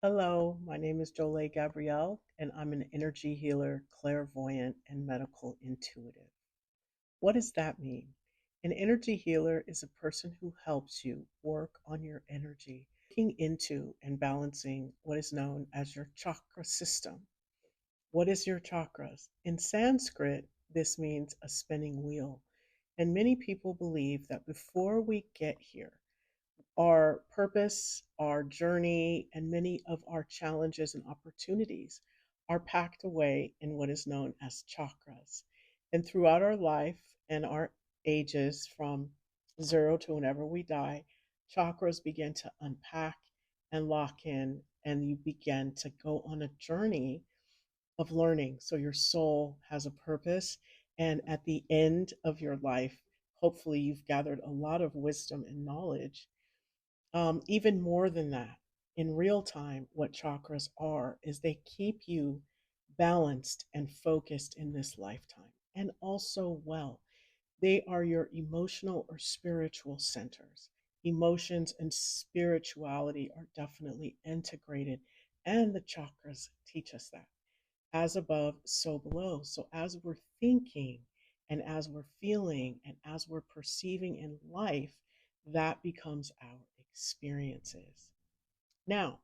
Hello, my name is Jolie Gabrielle, and I'm an energy healer, clairvoyant, and medical intuitive. What does that mean? An energy healer is a person who helps you work on your energy, looking into and balancing what is known as your chakra system. What is your chakras? In Sanskrit, this means a spinning wheel. And many people believe that before we get here, our purpose, our journey, and many of our challenges and opportunities are packed away in what is known as chakras. And throughout our life and our ages from zero to whenever we die, chakras begin to unpack and lock in, and you begin to go on a journey of learning. So your soul has a purpose. And at the end of your life, hopefully, you've gathered a lot of wisdom and knowledge. Even more than that, in real time, what chakras are is they keep you balanced and focused in this lifetime and also well. They are your emotional or spiritual centers. Emotions and spirituality are definitely integrated, and the chakras teach us that. As above, so below. So, as we're thinking and as we're feeling and as we're perceiving in life, that becomes our experiences. Now,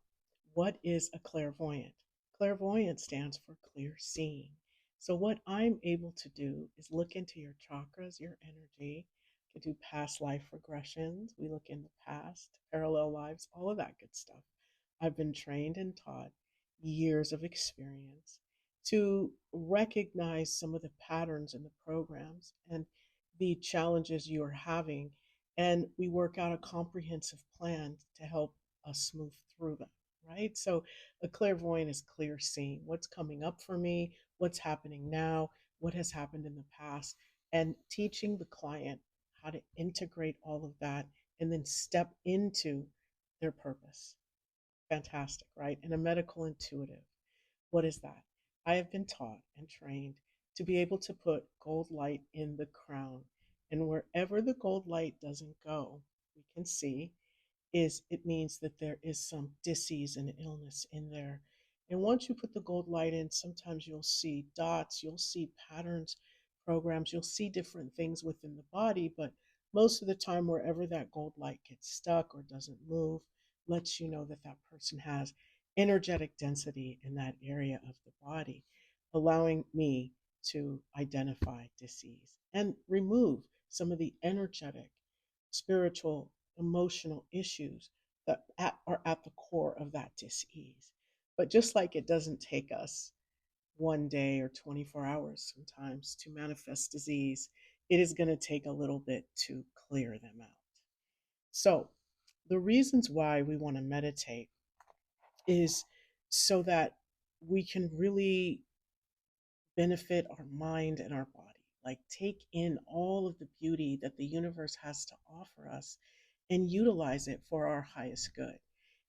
what is a clairvoyant? Clairvoyant stands for clear seeing. So, what I'm able to do is look into your chakras, your energy, can do past life regressions. We look in the past, parallel lives, all of that good stuff. I've been trained and taught years of experience to recognize some of the patterns in the programs and the challenges you are having. And we work out a comprehensive plan to help us move through them, right? So a clairvoyant is clear seeing what's coming up for me, what's happening now, what has happened in the past, and teaching the client how to integrate all of that and then step into their purpose. Fantastic, right? And a medical intuitive. What is that? I have been taught and trained to be able to put gold light in the crown. And wherever the gold light doesn't go, we can see is it means that there is some disease and illness in there. And once you put the gold light in, sometimes you'll see dots, you'll see patterns, programs, you'll see different things within the body, but most of the time, wherever that gold light gets stuck or doesn't move, lets you know that that person has energetic density in that area of the body, allowing me to identify disease and remove some of the energetic, spiritual, emotional issues that are at the core of that disease. But just like it doesn't take us one day or 24 hours sometimes to manifest disease, it is going to take a little bit to clear them out. So, the reasons why we want to meditate is so that we can really benefit our mind and our body. Like, take in all of the beauty that the universe has to offer us and utilize it for our highest good.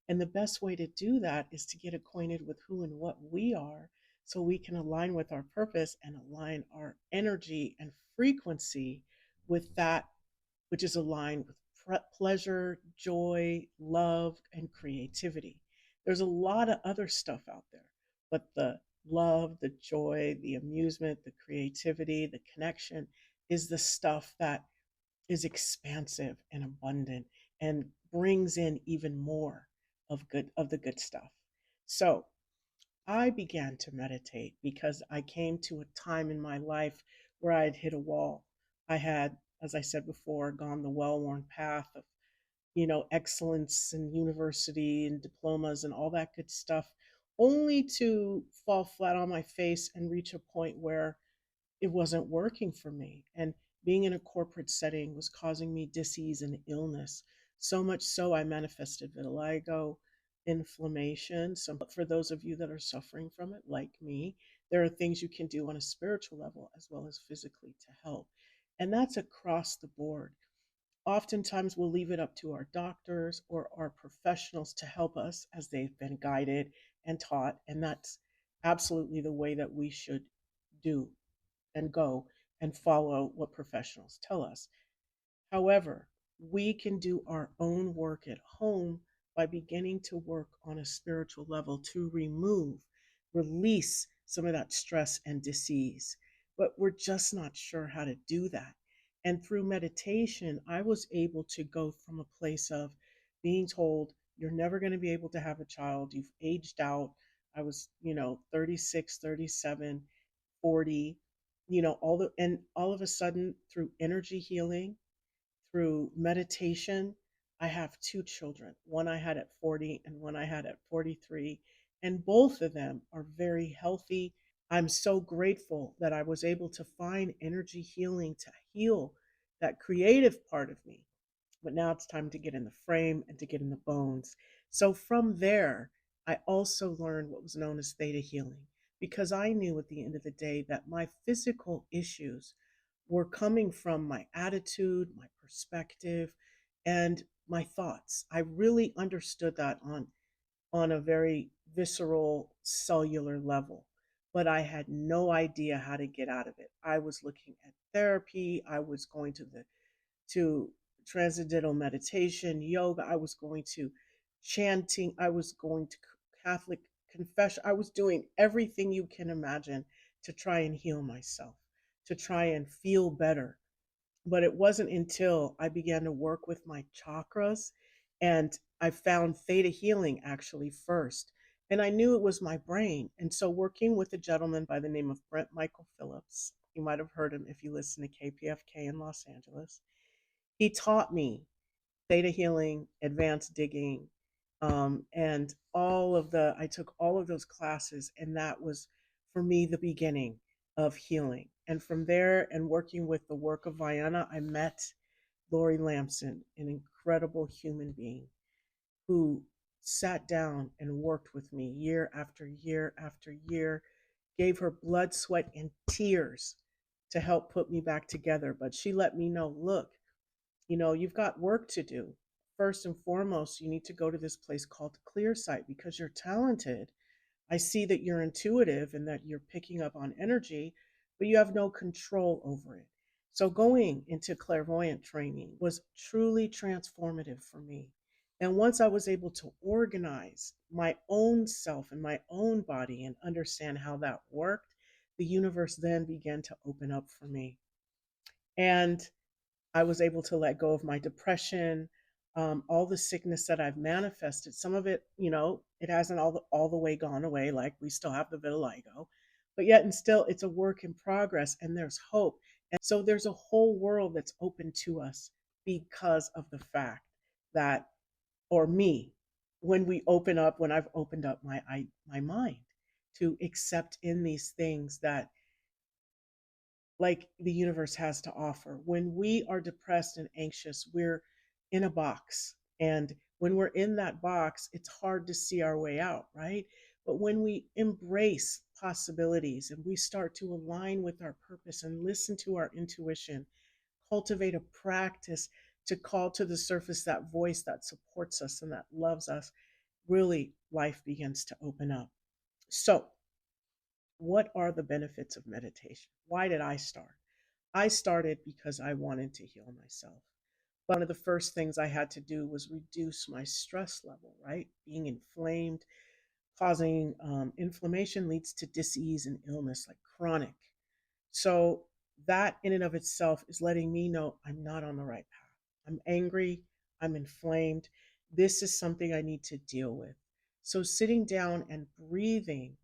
And the best way to do that is to get acquainted with who and what we are so we can align with our purpose and align our energy and frequency with that which is aligned with pleasure, joy, love, and creativity. There's a lot of other stuff out there, but the love, the joy, the amusement, the creativity, the connection is the stuff that is expansive and abundant and brings in even more of the good stuff. So, I began to meditate because I came to a time in my life where I had hit a wall. I had, as I said before, gone the well-worn path of, excellence and university and diplomas and all that good stuff, only to fall flat on my face and reach a point where it wasn't working for me. And being in a corporate setting was causing me disease and illness. So much so, I manifested vitiligo, inflammation. So, for those of you that are suffering from it, like me, there are things you can do on a spiritual level as well as physically to help. And that's across the board. Oftentimes, we'll leave it up to our doctors or our professionals to help us as they've been guided and taught. And that's absolutely the way that we should do and go and follow what professionals tell us. However, we can do our own work at home by beginning to work on a spiritual level to release some of that stress and disease. But we're just not sure how to do that. And through meditation, I was able to go from a place of being told, you're never going to be able to have a child, you've aged out. I was, 36, 37, 40, all of a sudden through energy healing, through meditation, I have two children. One I had at 40 and one I had at 43. And both of them are very healthy. I'm so grateful that I was able to find energy healing to heal that creative part of me. But now it's time to get in the frame and to get in the bones. So from there, I also learned what was known as theta healing because I knew at the end of the day that my physical issues were coming from my attitude, my perspective, and my thoughts. I really understood that on a very visceral cellular level, but I had no idea how to get out of it. I was looking at therapy, I was going to transcendental meditation, yoga, I was going to chanting, I was going to Catholic confession. I was doing everything you can imagine to try and heal myself, to try and feel better. But it wasn't until I began to work with my chakras and I found theta healing actually first. And I knew it was my brain. And so, working with a gentleman by the name of Brent Michael Phillips, you might have heard him if you listen to KPFK in Los Angeles, he taught me theta healing, advanced digging, and I took all of those classes, and that was for me the beginning of healing. And from there, and working with the work of Vienna, I met Lori Lamson, an incredible human being who sat down and worked with me year after year after year, gave her blood, sweat, and tears to help put me back together. But she let me know, look, you've got work to do. First and foremost, you need to go to this place called Clear Sight because you're talented. I see that you're intuitive and that you're picking up on energy, but you have no control over it. So going into clairvoyant training was truly transformative for me. And once I was able to organize my own self and my own body and understand how that worked, the universe then began to open up for me. And I was able to let go of my depression, all the sickness that I've manifested. Some of it, it hasn't all the way gone away. Like we still have the vitiligo, but yet and still, it's a work in progress, and there's hope. And so there's a whole world that's open to us because of the fact that, or me, when I've opened up my mind to accept in these things that like the universe has to offer. When we are depressed and anxious, we're in a box. And when we're in that box, it's hard to see our way out, right? But when we embrace possibilities and we start to align with our purpose and listen to our intuition, cultivate a practice to call to the surface that voice that supports us and that loves us, really life begins to open up. So, what are the benefits of meditation? Why did I start? I started because I wanted to heal myself. One of the first things I had to do was reduce my stress level, right? Being inflamed, causing inflammation leads to disease and illness like chronic. So that in and of itself is letting me know I'm not on the right path. I'm angry, I'm inflamed. This is something I need to deal with. So sitting down and breathing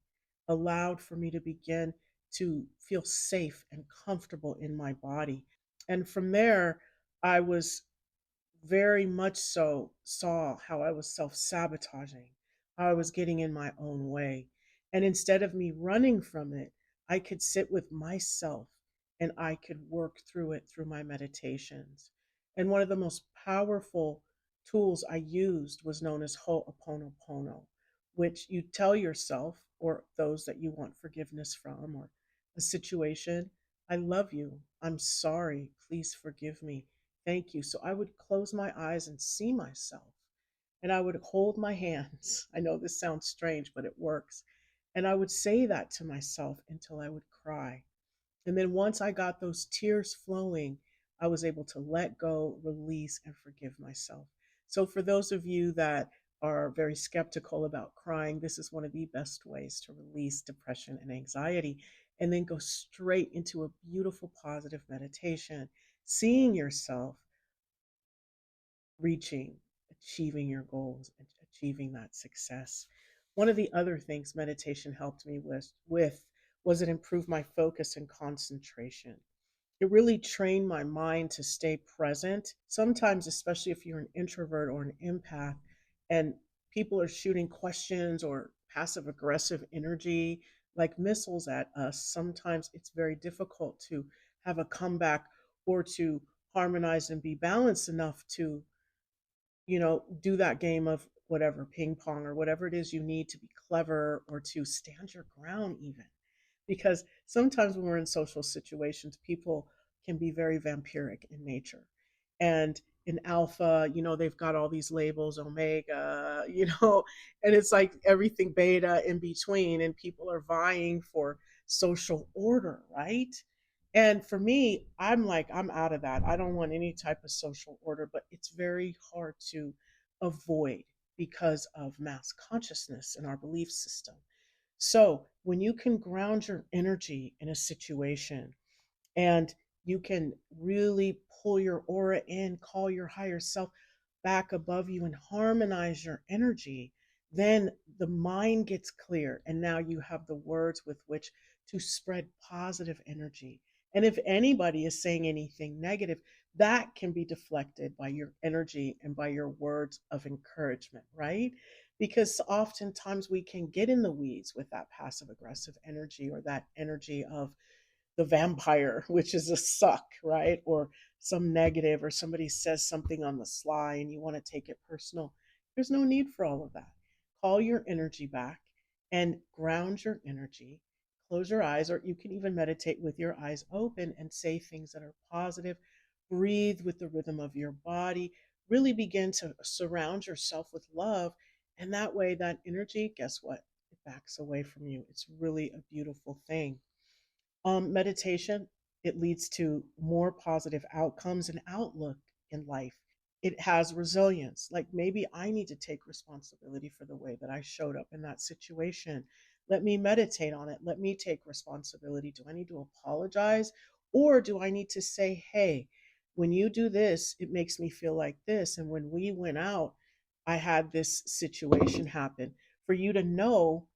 allowed for me to begin to feel safe and comfortable in my body. And from there, I was very much so saw how I was self sabotaging, how I was getting in my own way. And instead of me running from it, I could sit with myself and I could work through it through my meditations. And one of the most powerful tools I used was known as Ho'oponopono, which you tell yourself or those that you want forgiveness from or a situation, I love you. I'm sorry. Please forgive me. Thank you. So I would close my eyes and see myself, and I would hold my hands. I know this sounds strange, but it works. And I would say that to myself until I would cry. And then once I got those tears flowing, I was able to let go, release, and forgive myself. So for those of you that are very skeptical about crying, this is one of the best ways to release depression and anxiety. And then go straight into a beautiful, positive meditation, seeing yourself reaching, achieving your goals, and achieving that success. One of the other things meditation helped me with was it improved my focus and concentration. It really trained my mind to stay present. Sometimes, especially if you're an introvert or an empath and people are shooting questions or passive aggressive energy like missiles at us, sometimes it's very difficult to have a comeback or to harmonize and be balanced enough to do that game of whatever, ping pong or whatever it is you need to be clever or to stand your ground, even. Because sometimes when we're in social situations, people can be very vampiric in nature. And in alpha, they've got all these labels, omega, and it's like everything beta in between, and people are vying for social order, right? And for me, I'm like, I'm out of that. I don't want any type of social order, but it's very hard to avoid because of mass consciousness and our belief system. So when you can ground your energy in a situation and you can really pull your aura in, call your higher self back above you, and harmonize your energy, then the mind gets clear. And now you have the words with which to spread positive energy. And if anybody is saying anything negative, that can be deflected by your energy and by your words of encouragement, right? Because oftentimes we can get in the weeds with that passive aggressive energy or that energy of the vampire, which is a suck, right? Or some negative, or somebody says something on the sly and you want to take it personal. There's no need for all of that. Call your energy back and ground your energy. Close your eyes, or you can even meditate with your eyes open and say things that are positive. Breathe with the rhythm of your body. Really begin to surround yourself with love. And that way, that energy, guess what? It backs away from you. It's really a beautiful thing. Meditation, it leads to more positive outcomes and outlook in life. It has resilience. Like maybe I need to take responsibility for the way that I showed up in that situation. Let me meditate on it. Let me take responsibility. Do I need to apologize? Or do I need to say, hey, when you do this, it makes me feel like this. And when we went out, I had this situation happen. For you to know,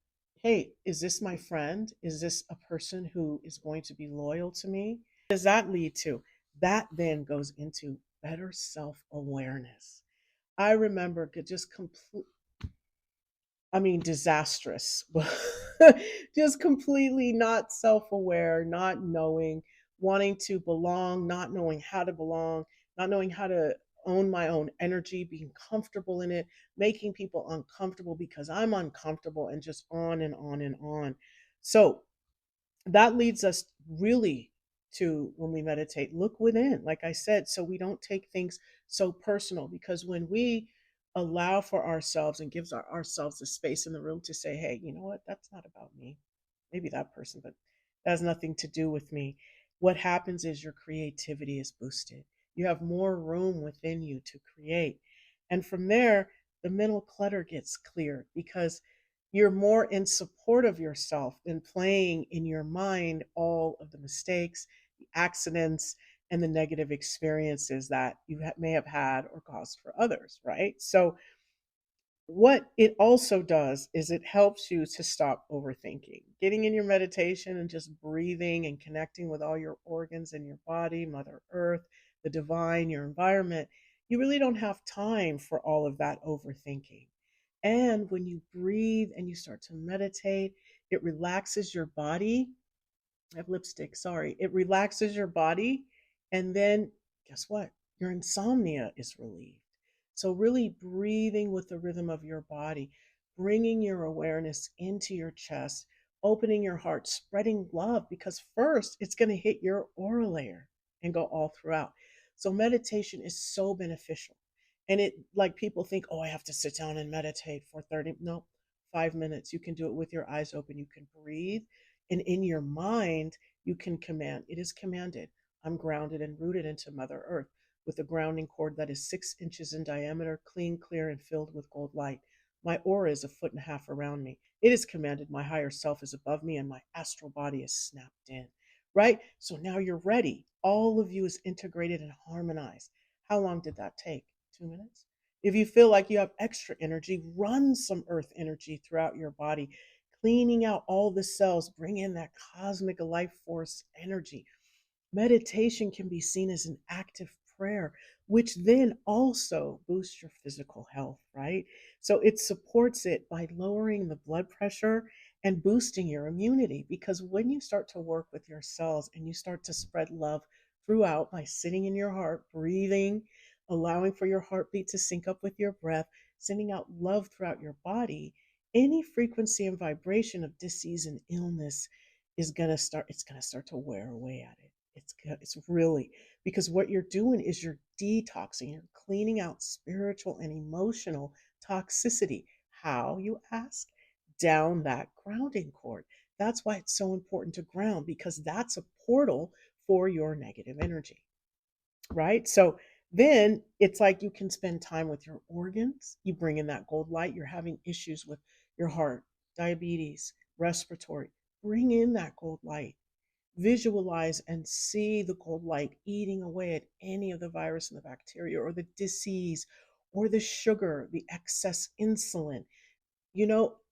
hey, is this my friend? Is this a person who is going to be loyal to me? Does that lead to? That then goes into better self awareness. I remember just complete, I mean, disastrous, just completely not self aware, not knowing, wanting to belong, not knowing how to belong, not knowing how to own my own energy, being comfortable in it, making people uncomfortable because I'm uncomfortable, and just on and on and on. So, that leads us really to, when we meditate, look within, like I said, so we don't take things so personal. Because when we allow for ourselves and gives ourselves the space in the room to say, hey, you know what, that's not about me, maybe that person, but that has nothing to do with me, what happens is your creativity is boosted. You have more room within you to create, and from there the mental clutter gets cleared, because you're more in support of yourself than playing in your mind all of the mistakes, the accidents, and the negative experiences that you may have had or caused for others, right? So, what it also does is it helps you to stop overthinking. Getting in your meditation and just breathing and connecting with all your organs in your body, Mother Earth, the divine, your environment, you really don't have time for all of that overthinking. And when you breathe and you start to meditate, it relaxes your body. I have lipstick, sorry. It relaxes your body. And then guess what? Your insomnia is relieved. So, really breathing with the rhythm of your body, bringing your awareness into your chest, opening your heart, spreading love, because first it's going to hit your aura layer and go all throughout. So, meditation is so beneficial. And it, like people think, oh, I have to sit down and meditate for 30. No, 5 minutes. You can do it with your eyes open. You can breathe, and in your mind, you can command. It is commanded. I'm grounded and rooted into Mother Earth with a grounding cord that is 6 inches in diameter, clean, clear, and filled with gold light. My aura is a foot and a half around me. It is commanded my higher self is above me and my astral body is snapped in, right? So now you're ready. All of you is integrated and harmonized. How long did that take? 2 minutes? If you feel like you have extra energy, run some earth energy throughout your body, cleaning out all the cells, bring in that cosmic life force energy. Meditation can be seen as an active prayer, which then also boosts your physical health, right? So it supports it by lowering the blood pressure and boosting your immunity. Because when you start to work with your cells and you start to spread love throughout by sitting in your heart, breathing, allowing for your heartbeat to sync up with your breath, sending out love throughout your body, any frequency and vibration of disease and illness is going to start, it's going to start to wear away at it. It's really, because what you're doing is you're detoxing, you're cleaning out spiritual and emotional toxicity. How, you ask? Down that grounding cord. That's why it's so important to ground, because that's a portal for your negative energy, right? So then it's like you can spend time with your organs. You bring in that gold light. You're having issues with your heart, diabetes, respiratory. Bring in that gold light. Visualize and see the cold light eating away at any of the virus and the bacteria or the disease or the sugar, the excess insulin.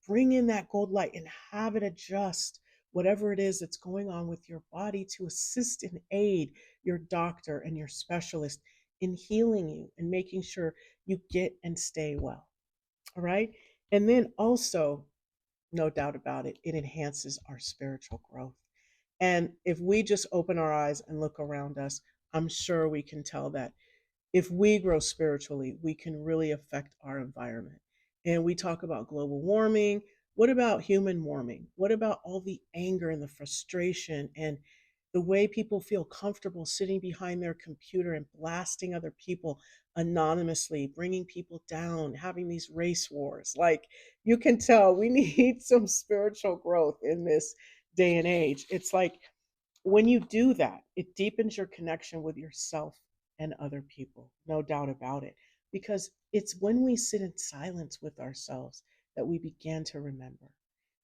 Bring in that gold light and have it adjust whatever it is that's going on with your body to assist and aid your doctor and your specialist in healing you and making sure you get and stay well. All right. And then also, no doubt about it, it enhances our spiritual growth. And if we just open our eyes and look around us, I'm sure we can tell that if we grow spiritually, we can really affect our environment. And we talk about global warming. What about human warming? What about all the anger and the frustration and the way people feel comfortable sitting behind their computer and blasting other people anonymously, bringing people down, having these race wars? Like, you can tell we need some spiritual growth in this day and age. It's like when you do that, it deepens your connection with yourself and other people, no doubt about it. Because it's when we sit in silence with ourselves that we begin to remember.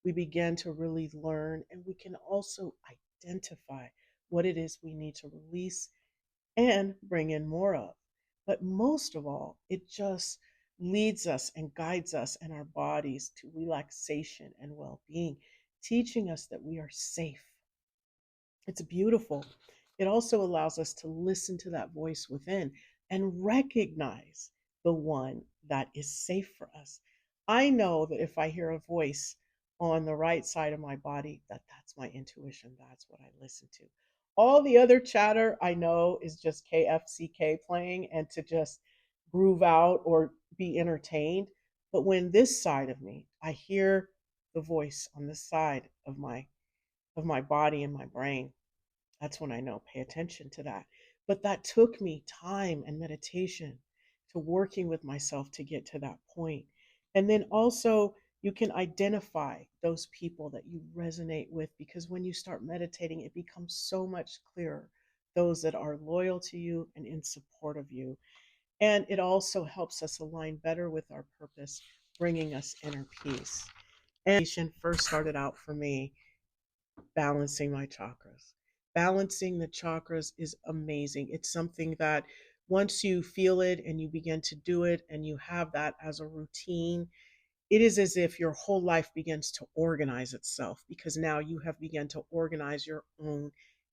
We begin to really learn, and we can also identify what it is we need to release and bring in more of. But most of all, it just leads us and guides us and our bodies to relaxation and well being, teaching us that we are safe. It's beautiful. It also allows us to listen to that voice within and recognize the one that is safe for us. I know that if I hear a voice on the right side of my body, that's my intuition. That's what I listen to. All the other chatter I know is just KFCK playing and to just groove out or be entertained. But when this side of me, I hear the voice on this side of my body and my brain, that's when I know, pay attention to that. But that took me time and meditation to working with myself to get to that point. And then also, you can identify those people that you resonate with, because when you start meditating, it becomes so much clearer those that are loyal to you and in support of you. And it also helps us align better with our purpose, bringing us inner peace. And meditation first started out for me balancing my chakras. Balancing the chakras is amazing. It's something that once you feel it and you begin to do it and you have that as a routine, it is as if your whole life begins to organize itself, because now you have begun to organize your own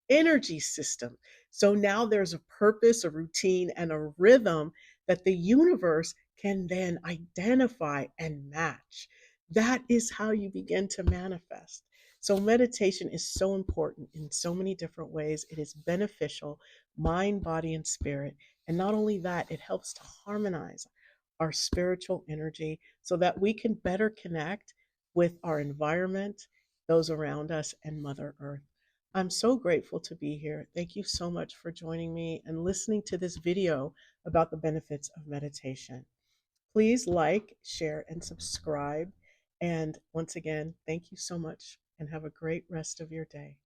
energy system. So now there's a purpose, a routine, and a rhythm that the universe can then identify and match. That is how you begin to manifest. So meditation is so important in so many different ways. It is beneficial, mind, body, and spirit. And not only that, it helps to harmonize our spiritual energy so that we can better connect with our environment, those around us, and Mother Earth. I'm so grateful to be here. Thank you so much for joining me and listening to this video about the benefits of meditation. Please like, share, and subscribe. And once again, thank you so much and have a great rest of your day.